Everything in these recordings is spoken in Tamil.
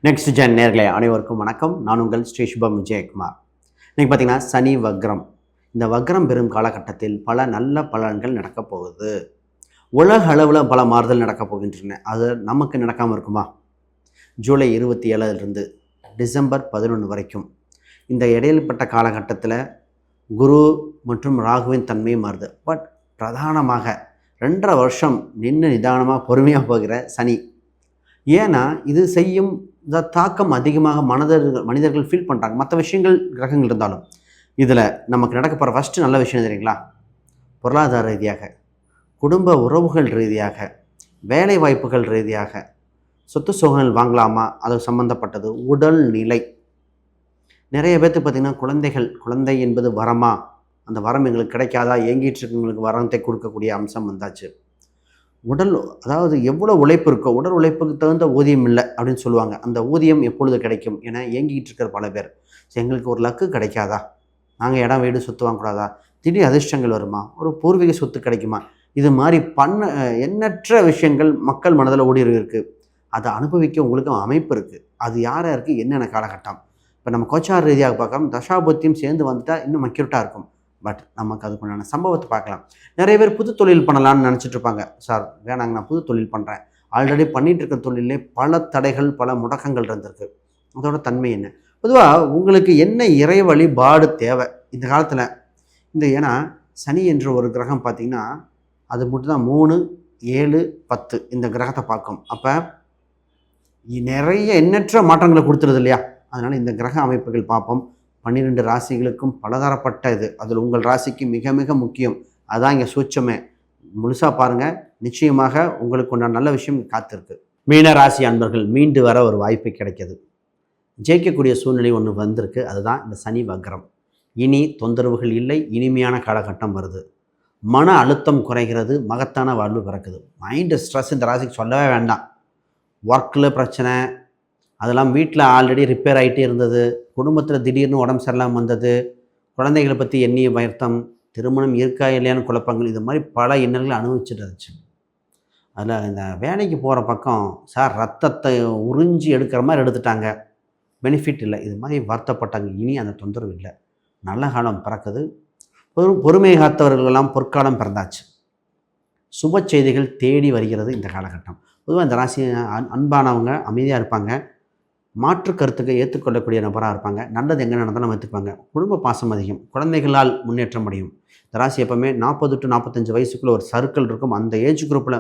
நெக்ஸ்ட் ஜென் நேர்களே அனைவருக்கும் வணக்கம். நான் உங்கள் ஸ்ரீ சுபம் விஜயகுமார். இன்றைக்கி பார்த்தீங்கன்னா சனி வக்ரம். இந்த வக்ரம் பெறும் காலகட்டத்தில் பல நல்ல பலன்கள் நடக்கப் போகுது. உலக அளவில் பல மாறுதல் நடக்கப் போகின்றன. அது நமக்கு நடக்காமல் இருக்குமா? ஜூலை 27 டிசம்பர் 11 வரைக்கும் இந்த இடையில்பட்ட காலகட்டத்தில் குரு மற்றும் ராகுவின் தன்மை மாறுது. பட் பிரதானமாக 2.5 வருஷம் நின்று நிதானமாக பொறுமையாக போகிற சனி. ஏன்னா இது செய்யும் இந்த தாக்கம் அதிகமாக மனிதர்கள் ஃபீல் பண்ணுறாங்க. மற்ற விஷயங்கள் கிரகங்கள் இருந்தாலும் இதில் நமக்கு நடக்க போகிற ஃபஸ்ட்டு நல்ல விஷயம் தெரியுங்களா? பொருளாதார ரீதியாக, குடும்ப உறவுகள் ரீதியாக, வேலை வாய்ப்புகள் ரீதியாக, சொத்து சுகங்கள் வாங்கலாமா அது சம்மந்தப்பட்டது, உடல் நிலை. நிறைய பேர்த்துக்கு பார்த்திங்கன்னா குழந்தை என்பது வரமா, அந்த வரம் எங்களுக்கு கிடைக்காதா, ஏங்கிட்டு இருக்கவங்களுக்கு வரத்தை கொடுக்கக்கூடிய அம்சம் வந்தாச்சு. உடல், அதாவது எவ்வளோ உழைப்பு இருக்கோ உடல் உழைப்புக்கு தகுந்த ஊதியம் இல்லை அப்படின்னு சொல்லுவாங்க. அந்த ஊதியம் எப்பொழுது கிடைக்கும் என ஏங்கிட்டு இருக்கிற பல பேர். எங்களுக்கு ஒரு லக்கு கிடைக்காதா, நாங்கள் இடம் வீடு சொத்து வாங்கக்கூடாதா, திடீர் அதிர்ஷ்டங்கள் வருமா, ஒரு பூர்வீக சொத்து கிடைக்குமா, இது மாதிரி எண்ணற்ற விஷயங்கள் மக்கள் மனதில் ஓடி இருக்குது. அதை அனுபவிக்க உங்களுக்கு அமைப்பு இருக்குது. அது யாராக இருக்குது, என்னென்ன காலகட்டம். இப்போ நம்ம கோச்சார ரீதியாக பார்க்கலாம், தசாபத்தியும் சேர்ந்து வந்துட்டால் இன்னும் மக்யூட்டாக இருக்கும். பட் நமக்கு அதுக்குண்டான சம்பவத்தை பார்க்கலாம். நிறைய பேர் புது தொழில் பண்ணலான்னு நினச்சிட்டு இருப்பாங்க. சார் வேணாங்க, நான் புது தொழில் பண்ணுறேன், ஆல்ரெடி பண்ணிகிட்டு இருக்க தொழிலே பல தடைகள் பல முடக்கங்கள் இருந்திருக்கு. அதோட தன்மை என்ன? பொதுவாக உங்களுக்கு என்ன இறை வழிபாடு தேவை இந்த காலத்தில்? ஏன்னா சனி என்ற ஒரு கிரகம் பார்த்திங்கன்னா அது மட்டும்தான் 3, 7, 10 இந்த கிரகத்தை பார்க்கும். அப்போ நிறைய எண்ணற்ற மாற்றங்களை கொடுத்துருது இல்லையா? அதனால் இந்த கிரக அமைப்புகள் பார்ப்போம். 12 ராசிகளுக்கும் பலதரப்பட்ட இது. அதில் உங்கள் ராசிக்கு மிக மிக முக்கியம். அதுதான் இங்கே சூட்சமே. முழுசாக பாருங்கள், நிச்சயமாக உங்களுக்கு ஒன்றான நல்ல விஷயம் காத்திருக்கு. மீன ராசி அன்பர்கள் மீண்டு வர ஒரு வாய்ப்பு கிடைக்கிது. ஜெயிக்கக்கூடிய சூழ்நிலை ஒன்று வந்திருக்கு. அதுதான் இந்த சனி வக்ரம். இனி தொந்தரவுகள் இல்லை, இனிமையான காலகட்டம் வருது. மன அழுத்தம் குறைகிறது, மகத்தான வாழ்வு பிறக்குது. மைண்டு ஸ்ட்ரெஸ் இந்த ராசிக்கு சொல்லவே வேண்டாம். ஒர்க்கில் பிரச்சனை, அதெல்லாம் வீட்டில் ஆல்ரெடி ரிப்பேர் ஆகிட்டே இருந்தது, குடும்பத்தில் திடீர்னு உடம்பு சரியில்லாமல் வந்தது, குழந்தைகளை பற்றி எண்ணிய வருத்தம், திருமணம் இருக்கா இல்லையான்னு குழப்பங்கள், இது மாதிரி பல இன்னல்களை அனுபவிச்சுட்டு இருந்துச்சு. அதில் இந்த வேலைக்கு போகிற பக்கம் சார் ரத்தத்தை உறிஞ்சி எடுக்கிற மாதிரி எடுத்துட்டாங்க, பெனிஃபிட் இல்லை, இது மாதிரி வருத்தப்பட்டாங்க. இனி அந்த தொந்தரவு இல்லை, நல்ல காலம் பிறக்குது. பொறுமை காத்தவர்களெல்லாம் பொற்காலம் பிறந்தாச்சு. சுப செய்திகள் தேடி வருகிறது இந்த காலகட்டம். பொதுவாக இந்த ராசி அன்பானவங்க அமைதியாக இருப்பாங்க, மாற்று கருத்துக்களை ஏற்றுக்கொள்ளக்கூடிய நபராக இருப்பாங்க, நல்லது எங்கே நடந்தாலும் நம்ம ஏற்றுப்பாங்க. குடும்ப பாசம் அதிகம், குழந்தைகளால் முன்னேற்றம் அடையும். இந்த ராசி எப்போவுமே 40 to 45 வயசுக்குள்ளே ஒரு சர்க்கிள் இருக்கும். அந்த ஏஜ் குரூப்பில்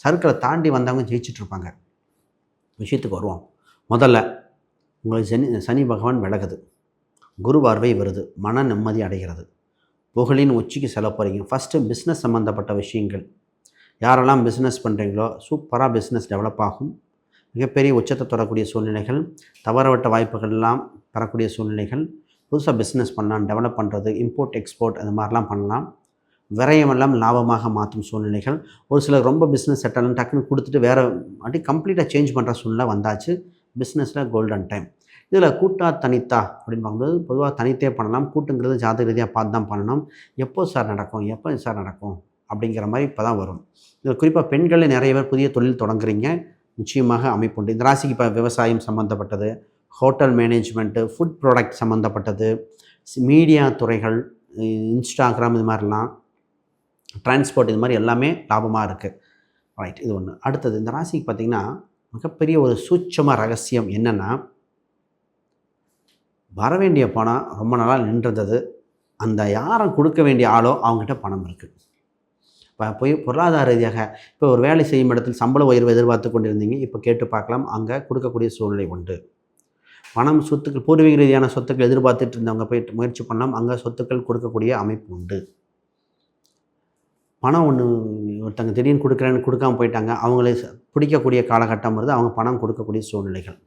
சர்க்கிளை தாண்டி வந்தவங்க ஜெயிச்சிட்ருப்பாங்க. விஷயத்துக்கு வருவோம். முதல்ல உங்களுக்கு சனி பகவான் விலகுது, குரு பார்வை வருது, மன நிம்மதி அடைகிறது, புகழின் உச்சிக்கு செல்ல போகிறீங்க. ஃபஸ்ட்டு பிஸ்னஸ் சம்மந்தப்பட்ட விஷயங்கள். யாரெல்லாம் பிஸ்னஸ் பண்ணுறீங்களோ சூப்பராக பிஸ்னஸ் டெவலப் ஆகும். மிகப்பெரிய உச்சத்தை தொடரக்கூடிய சூழ்நிலைகள், தவறவிட்ட வாய்ப்புகள் எல்லாம் பெறக்கூடிய சூழ்நிலைகள். புதுசாக பிஸ்னஸ் பண்ணலாம், டெவலப் பண்ணுறது, இம்போர்ட் எக்ஸ்போர்ட் அது மாதிரிலாம் பண்ணலாம். விரயமெல்லாம் லாபமாக மாற்றும் சூழ்நிலைகள். ஒரு சிலர் ரொம்ப பிஸ்னஸ் செட்டலாம் டக்குன்னு கொடுத்துட்டு வேறு அப்படி கம்ப்ளீட்டாக சேஞ்ச் பண்ணுற சூழ்நிலை வந்தாச்சு. பிஸ்னஸில் கோல்டன் டைம். இதில் கூட்டா தனித்தா அப்படின்னு பார்க்கும்போது பொதுவாக தனித்தே பண்ணலாம். கூட்டுங்கிறது ஜாதக ரீதியாக பார்த்து தான் பண்ணணும். எப்போ சார் நடக்கும் அப்படிங்கிற மாதிரி இப்போ தான் வரும். இதில் குறிப்பாக பெண்களில் நிறைய பேர் புதிய தொழில் தொடங்குறீங்க, நிச்சயமாக அமைப்புண்டு. இந்த ராசிக்கு இப்போ விவசாயம் சம்மந்தப்பட்டது, ஹோட்டல் மேனேஜ்மெண்ட்டு, ஃபுட் ப்ராடக்ட் சம்மந்தப்பட்டது, மீடியா துறைகள், இன்ஸ்டாகிராம், இது மாதிரிலாம் டிரான்ஸ்போர்ட், இது மாதிரி எல்லாமே லாபமாக இருக்குது. ரைட், இது ஒன்று. அடுத்தது இந்த ராசிக்கு பார்த்திங்கன்னா மிகப்பெரிய ஒரு சூட்சம ரகசியம் என்னென்னா, வர வேண்டிய பணம் ரொம்ப நாளாக நின்றது. அந்த யாரை கொடுக்க வேண்டிய ஆளோ அவங்ககிட்ட பணம் இருக்குது. இப்போ போய் பொருளாதார ரீதியாக இப்போ ஒரு வேலை செய்யும் இடத்தில் சம்பள உயர்வு எதிர்பார்த்து கொண்டிருந்தீங்க, இப்போ கேட்டு பார்க்கலாம், அங்கே கொடுக்கக்கூடிய சூழ்நிலை உண்டு. பணம், சொத்துக்கள், பூர்வீக ரீதியான சொத்துக்கள் எதிர்பார்த்துட்டு இருந்தவங்க போயிட்டு முயற்சி பண்ணலாம், அங்கே சொத்துக்கள் கொடுக்கக்கூடிய அமைப்பு உண்டு. பணம் ஒருத்தங்க திடீர்னு கொடுக்குறேன்னு கொடுக்காமல் போயிட்டாங்க, அவங்களே பிடிக்கக்கூடிய காலகட்டம் வருது, அவங்க பணம் கொடுக்கக்கூடிய சூழ்நிலைகள்.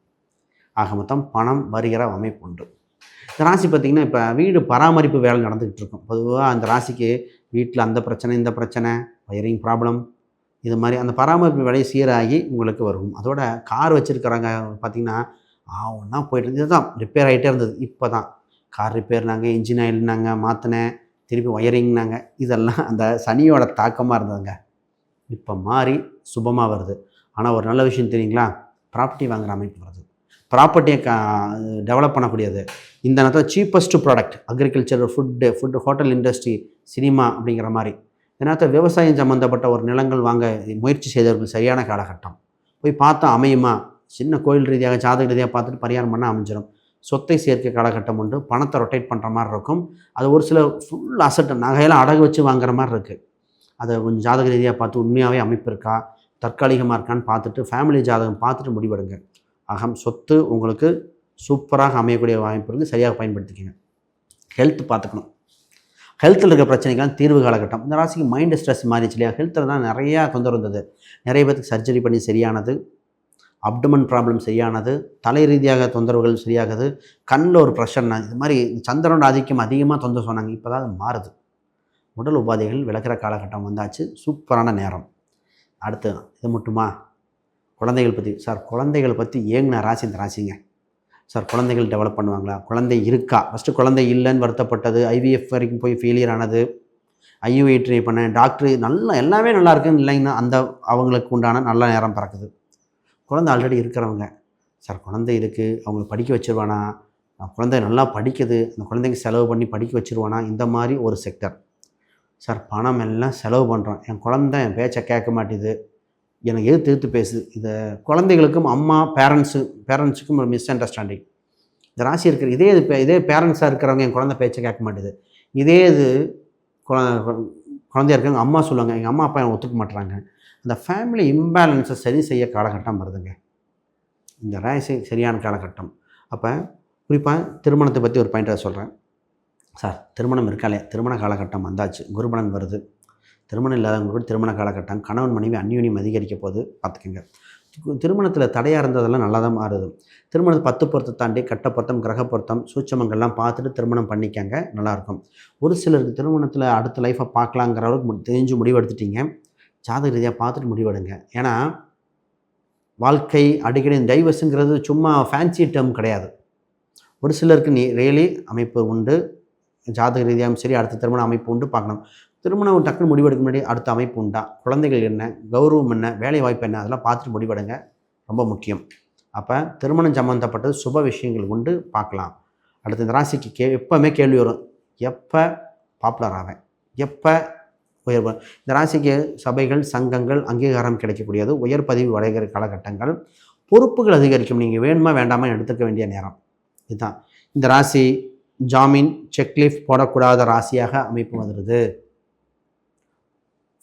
ஆக மொத்தம் பணம் வருகிற அமைப்பு உண்டு. இந்த ராசி பார்த்திங்கன்னா இப்போ வீடு பராமரிப்பு வேலை நடந்துக்கிட்டு இருக்கும். பொதுவாக அந்த ராசிக்கு வீட்டில் அந்த பிரச்சனை, இந்த பிரச்சனை, வயரிங் ப்ராப்ளம், இது மாதிரி அந்த பராமரிப்பு வேலையை சீராகி உங்களுக்கு வரும். அதோட கார் வச்சுருக்கிறவங்க பார்த்திங்கன்னா ஒன்றா போய்ட்டு இருந்தது தான், ரிப்பேர் ஆகிட்டே இருந்தது. இப்போ தான் கார் ரிப்பேர்னாங்க, இன்ஜின் ஆயில்னாங்க, மாற்றினேன், திருப்பி ஒயரிங்னாங்க. இதெல்லாம் அந்த சனியோட தாக்கமாக இருந்ததுங்க. இப்போ மாறி சுபமாக வருது. ஆனால் ஒரு நல்ல விஷயம் தெரியுங்களா, ப்ராப்பர்ட்டி வாங்குகிற அமைப்பு வருது. ப்ராப்பர்ட்டியை டெவலப் பண்ணக்கூடியது. இந்த நேரத்தில் cheapest product agriculture, food hotel industry, cinema அப்படிங்கிற மாதிரி இந்த நேரத்தில் விவசாயம் சம்மந்தப்பட்ட ஒரு நிலங்கள் வாங்க முயற்சி செய்தவர்கள் சரியான காலகட்டம். போய் பார்த்தா அமையுமா, சின்ன கோயில் ரீதியாக ஜாதக ரீதியாக பார்த்துட்டு பரிகாரம் பண்ணால் அமைஞ்சிடும். சொத்தை சேர்க்கை காலகட்டம் உண்டு. பணத்தை ரொட்டேட் பண்ணுற மாதிரி இருக்கும். அது ஒரு சில ஃபுல் அசட் நகையெல்லாம் அடகு வச்சு வாங்குற மாதிரி இருக்குது. அதை கொஞ்சம் ஜாதக ரீதியாக பார்த்து உண்மையாகவே அமைப்பு இருக்கா, தற்காலிகமாக இருக்கான்னு பார்த்துட்டு ஃபேமிலி ஜாதகம் பார்த்துட்டு முடிவெடுங்க. சொத்து உங்களுக்கு சூப்பராக அமையக்கூடிய வாய்ப்பு இருக்குது. சரியாக பயன்படுத்திக்கங்க. ஹெல்த் பார்த்துக்கணும். ஹெல்த்தில் இருக்கிற பிரச்சனைக்கெல்லாம் தீர்வு காலகட்டம். இந்த ராசிக்கு மைண்டு ஸ்ட்ரெஸ் மாறிச்சு இல்லையா, ஹெல்த்தில் தான் நிறையா தொந்தரவு இருந்தது. நிறைய பேருக்கு சர்ஜரி பண்ணி சரியானது, அப்டமன் ப்ராப்ளம் சரியானது, தலை ரீதியாக தொந்தரவுகள் சரியாகுது, கண்ணில் ஒரு ப்ரெஷர்னா இது மாதிரி சந்திரனோட ஆதிக்கம் அதிகமாக தொந்தரவு சொன்னாங்க. இப்போ தான் அது மாறுது. உடல் உபாதைகள் விளக்குற காலகட்டம் வந்தாச்சு. சூப்பரான நேரம். அடுத்து இது மட்டுமா, குழந்தைகள் பற்றி சார், குழந்தைகளை பற்றி ஏங்கின ராசி இந்த ராசிங்க. சார் குழந்தைகள் டெவலப் பண்ணுவாங்களா, குழந்தை இருக்கா, ஃபஸ்ட்டு குழந்தை இல்லைன்னு வருத்தப்பட்டது, ஐவிஎஃப் வரைக்கும் போய் ஃபெயிலியர் ஆனது, ஐயுஐ ட்ரை பண்ணேன், டாக்டர் நல்லா எல்லாமே நல்லா இருக்குன்னு இல்லைங்கன்னா அந்த அவங்களுக்கு உண்டான நல்ல நேரம் பிறக்குது. குழந்தை ஆல்ரெடி இருக்கிறவங்க, சார் குழந்தை இருக்குது, அவங்களை படிக்க வச்சுருவானா, குழந்தை நல்லா படிக்குது, அந்த குழந்தைக்கு செலவு பண்ணி படிக்க வச்சுருவானா, இந்த மாதிரி ஒரு செக்டர். சார் பணம் எல்லாம் செலவு பண்ணுறோம், என் குழந்தை என் பேச்சை கேட்க மாட்டேது, எனக்கு எதிர்த்து பேசுது. இதை குழந்தைகளுக்கும் அம்மா பேரண்ட்ஸுக்கும் ஒரு மிஸ் அண்டர்ஸ்டாண்டிங். இந்த ராசி இருக்கிற இதே பேரண்ட்ஸாக இருக்கிறவங்க என் குழந்தை பேச்சை கேட்க மாட்டேது. இது குழந்தையா இருக்கிறவங்க அம்மா சொல்லுவாங்க, எங்கள் அம்மா அப்பா எனக்கு ஒத்துக்க மாட்டுறாங்க. அந்த ஃபேமிலி இம்பேலன்ஸை சரி செய்ய காலகட்டம் வருதுங்க. இந்த ராசி சரியான காலகட்டம். அப்போ குறிப்பாக திருமணத்தை பற்றி ஒரு பாயிண்ட்டாக சொல்கிறேன். சார் திருமணம் இருக்காலே, திருமண காலகட்டம் வந்தாச்சு, குருபலன் வருது. திருமணம் இல்லாதவங்களுக்கு திருமண காலகட்டம், கணவன் மனைவி அந்யோன்யம் அதிகரிக்க போது பார்த்துக்கோங்க. திருமணத்தில் தடையாக இருந்ததெல்லாம் நல்லா தான் மாறுது. திருமணத்தை 10 பொருத்தம் தாண்டி கட்ட பொருத்தம், கிரக பொருத்தம், சூட்சமங்கள்லாம் பார்த்துட்டு திருமணம் பண்ணிக்கங்க, நல்லாயிருக்கும். ஒரு சிலருக்கு திருமணத்தில் அடுத்த லைஃப்பை பார்க்கலாங்கிற அளவுக்கு தெரிஞ்சு முடிவெடுத்துட்டீங்க. ஜாதக ரீதியாக பார்த்துட்டு முடிவெடுங்க. ஏன்னா வாழ்க்கை அடிக்கடி டைவர்ஸுங்கிறது சும்மா ஃபேன்சி டேர்ம் கிடையாது. ஒரு சிலருக்கு ரியலி அமைப்பு உண்டு, ஜாதக ரீதியாகவும் சரி, அடுத்த திருமண அமைப்பு உண்டு, பார்க்கணும். திருமணம் டக்குன்னு முடிவெடுக்க முன்னாடி அடுத்த அமைப்பு உண்டா, குழந்தைகள் என்ன, கௌரவம் என்ன, வேலை வாய்ப்பு என்ன, அதெல்லாம் பார்த்துட்டு முடிவெடுங்க, ரொம்ப முக்கியம். அப்போ திருமணம் சம்மந்தப்பட்டது சுப விஷயங்கள் உண்டு, பார்க்கலாம். அடுத்த இந்த ராசிக்கு எப்போவுமே கேள்வி வரும், எப்போ பாப்புலர் ஆவேன், எப்போ உயர்வு. இந்த ராசிக்கு சபைகள், சங்கங்கள், அங்கீகாரம் கிடைக்கக்கூடியது, உயர் பதிவு அடைகிற காலகட்டங்கள், பொறுப்புகள் அதிகரிக்கும். நீங்கள் வேணுமா வேண்டாமா எடுத்துக்க வேண்டிய நேரம் இதுதான். இந்த ராசி ஜாமீன், செக்லீஃப் போடக்கூடாத ராசியாக அமைப்பு வந்துடுது.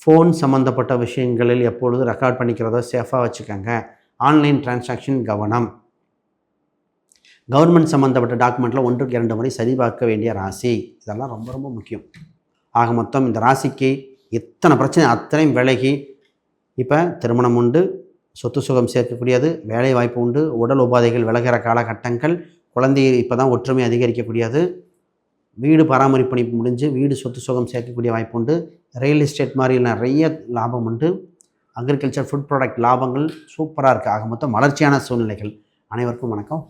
ஃபோன் சம்மந்தப்பட்ட விஷயங்களில் எப்பொழுது ரெக்கார்ட் பண்ணிக்கிறதோ சேஃபாக வச்சுக்கோங்க. ஆன்லைன் டிரான்சாக்ஷன் கவனம். கவர்மெண்ட் சம்மந்தப்பட்ட டாக்குமெண்ட்டில் 1க்கு 2 முறை சரிபார்க்க வேண்டிய ராசி. இதெல்லாம் ரொம்ப ரொம்ப முக்கியம். ஆக மொத்தம் இந்த ராசிக்கு இத்தனை பிரச்சனை அத்தனையும் விலகி இப்போ திருமணம் உண்டு, சொத்து சுகம் சேர்க்கக்கூடியது, வேலை வாய்ப்பு உண்டு, உடல் உபாதைகள் விலகிற காலகட்டங்கள், குழந்தை இப்போ தான் ஒற்றுமை அதிகரிக்கக்கூடியது, வீடு பராமரிப்பு பணி முடிஞ்சு வீடு சொத்து சுகம் சேர்க்கக்கூடிய வாய்ப்பு உண்டு, ரியல் எஸ்டேட் மாதிரி நிறைய லாபம் உண்டு, அக்ரிகல்ச்சர், ஃபுட் ப்ராடக்ட் லாபங்கள் சூப்பராக இருக்குது. ஆக மொத்தம் வளர்ச்சியான சூழ்நிலைகள். அனைவருக்கும் வணக்கம்.